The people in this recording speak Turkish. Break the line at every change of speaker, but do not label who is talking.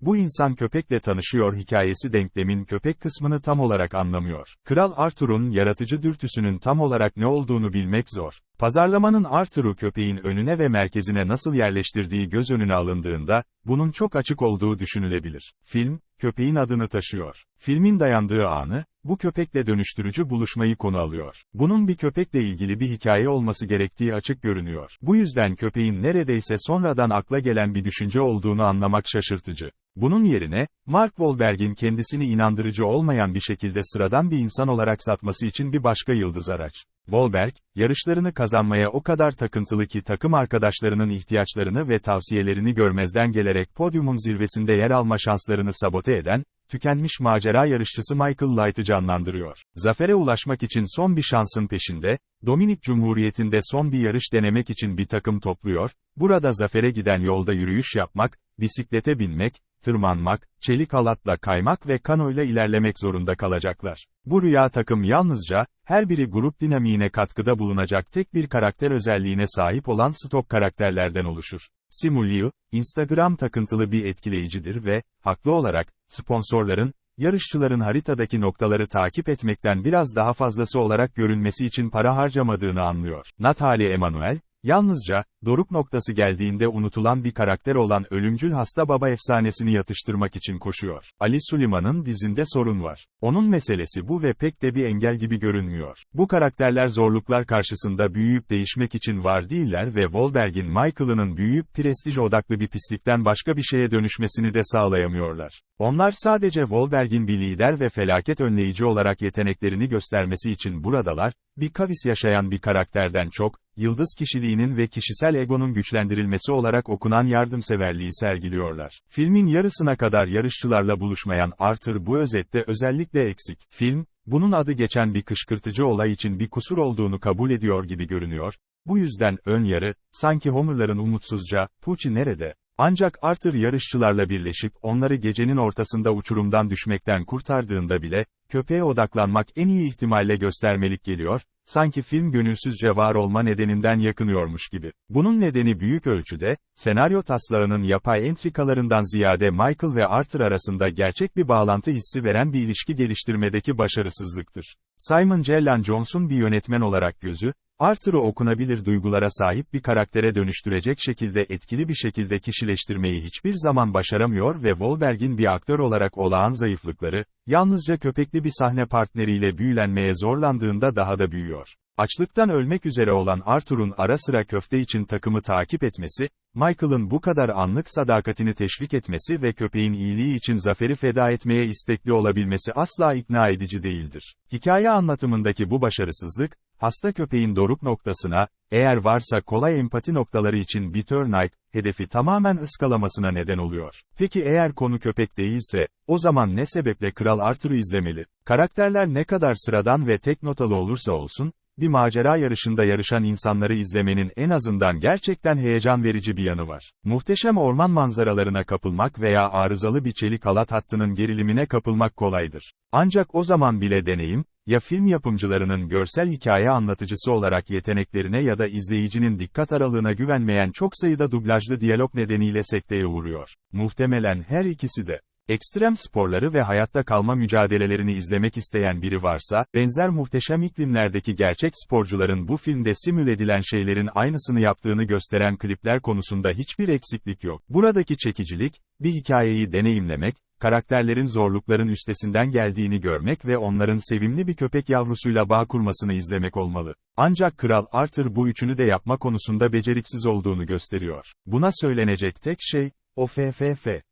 Bu insan köpekle tanışıyor hikayesi denklemin köpek kısmını tam olarak anlamıyor. Kral Arthur'un yaratıcı dürtüsünün tam olarak ne olduğunu bilmek zor. Pazarlamanın Arthur'u köpeğin önüne ve merkezine nasıl yerleştirdiği göz önüne alındığında, bunun çok açık olduğu düşünülebilir. Film, köpeğin adını taşıyor. Filmin dayandığı anı, bu köpekle dönüştürücü buluşmayı konu alıyor. Bunun bir köpekle ilgili bir hikaye olması gerektiği açık görünüyor. Bu yüzden köpeğin neredeyse sonradan akla gelen bir düşünce olduğunu anlamak şaşırtıcı. Bunun yerine, Mark Wahlberg'in kendisini inandırıcı olmayan bir şekilde sıradan bir insan olarak satması için bir başka yıldız araç. Wahlberg, yarışlarını kazanmaya o kadar takıntılı ki takım arkadaşlarının ihtiyaçlarını ve tavsiyelerini görmezden gelerek podyumun zirvesinde yer alma şanslarını sabote eden, tükenmiş macera yarışçısı Michael Light'ı canlandırıyor. Zafere ulaşmak için son bir şansın peşinde, Dominik Cumhuriyeti'nde son bir yarış denemek için bir takım topluyor, burada zafere giden yolda yürüyüş yapmak, bisiklete binmek, tırmanmak, çelik halatla kaymak ve kanoyla ilerlemek zorunda kalacaklar. Bu rüya takım yalnızca, her biri grup dinamiğine katkıda bulunacak tek bir karakter özelliğine sahip olan stok karakterlerden oluşur. Simu Liu, Instagram takıntılı bir etkileyicidir ve, haklı olarak, sponsorların, yarışçıların haritadaki noktaları takip etmekten biraz daha fazlası olarak görünmesi için para harcamadığını anlıyor. Natalie Emmanuel, yalnızca, doruk noktası geldiğinde unutulan bir karakter olan ölümcül hasta baba efsanesini yatıştırmak için koşuyor. Ali Suleiman'ın dizinde sorun var. Onun meselesi bu ve pek de bir engel gibi görünmüyor. Bu karakterler zorluklar karşısında büyüyüp değişmek için var değiller ve Wahlberg'in Michael'ının büyüyüp prestij odaklı bir pislikten başka bir şeye dönüşmesini de sağlayamıyorlar. Onlar sadece Wahlberg'in bir lider ve felaket önleyici olarak yeteneklerini göstermesi için buradalar, bir kavis yaşayan bir karakterden çok, yıldız kişiliğinin ve kişisel egonun güçlendirilmesi olarak okunan yardımseverliği sergiliyorlar. Filmin yarısına kadar yarışçılarla buluşmayan Arthur bu özette özellikle eksik. Film, bunun adı geçen bir kışkırtıcı olay için bir kusur olduğunu kabul ediyor gibi görünüyor. Bu yüzden ön yarı, sanki Homer'ların umutsuzca, "Pucci nerede?" Ancak Arthur yarışçılarla birleşip onları gecenin ortasında uçurumdan düşmekten kurtardığında bile, köpeğe odaklanmak en iyi ihtimalle göstermelik geliyor, sanki film gönülsüzce var olma nedeninden yakınıyormuş gibi. Bunun nedeni büyük ölçüde, senaryo taslağının yapay entrikalarından ziyade Michael ve Arthur arasında gerçek bir bağlantı hissi veren bir ilişki geliştirmedeki başarısızlıktır. Simon Cellan Jones'un bir yönetmen olarak gözü, Arthur'u okunabilir duygulara sahip bir karaktere dönüştürecek şekilde etkili bir şekilde kişileştirmeyi hiçbir zaman başaramıyor ve Wahlberg'in bir aktör olarak olağan zayıflıkları, yalnızca köpekli bir sahne partneriyle büyülenmeye zorlandığında daha da büyüyor. Açlıktan ölmek üzere olan Arthur'un ara sıra köfte için takımı takip etmesi, Michael'ın bu kadar anlık sadakatini teşvik etmesi ve köpeğin iyiliği için zaferi feda etmeye istekli olabilmesi asla ikna edici değildir. Hikaye anlatımındaki bu başarısızlık, hasta köpeğin doruk noktasına, eğer varsa kolay empati noktaları için bir turnout, hedefi tamamen ıskalamasına neden oluyor. Peki eğer konu köpek değilse, o zaman ne sebeple Kral Arthur'u izlemeli? Karakterler ne kadar sıradan ve tek notalı olursa olsun, bir macera yarışında yarışan insanları izlemenin en azından gerçekten heyecan verici bir yanı var. Muhteşem orman manzaralarına kapılmak veya arızalı bir çelik halat hattının gerilimine kapılmak kolaydır. Ancak o zaman bile deneyim, ya film yapımcılarının görsel hikaye anlatıcısı olarak yeteneklerine ya da izleyicinin dikkat aralığına güvenmeyen çok sayıda dublajlı diyalog nedeniyle sekteye uğruyor. Muhtemelen her ikisi de. Ekstrem sporları ve hayatta kalma mücadelelerini izlemek isteyen biri varsa, benzer muhteşem iklimlerdeki gerçek sporcuların bu filmde simüle edilen şeylerin aynısını yaptığını gösteren klipler konusunda hiçbir eksiklik yok. Buradaki çekicilik, bir hikayeyi deneyimlemek, karakterlerin zorlukların üstesinden geldiğini görmek ve onların sevimli bir köpek yavrusuyla bağ kurmasını izlemek olmalı. Ancak Kral Arthur bu üçünü de yapma konusunda beceriksiz olduğunu gösteriyor. Buna söylenecek tek şey, o FFF.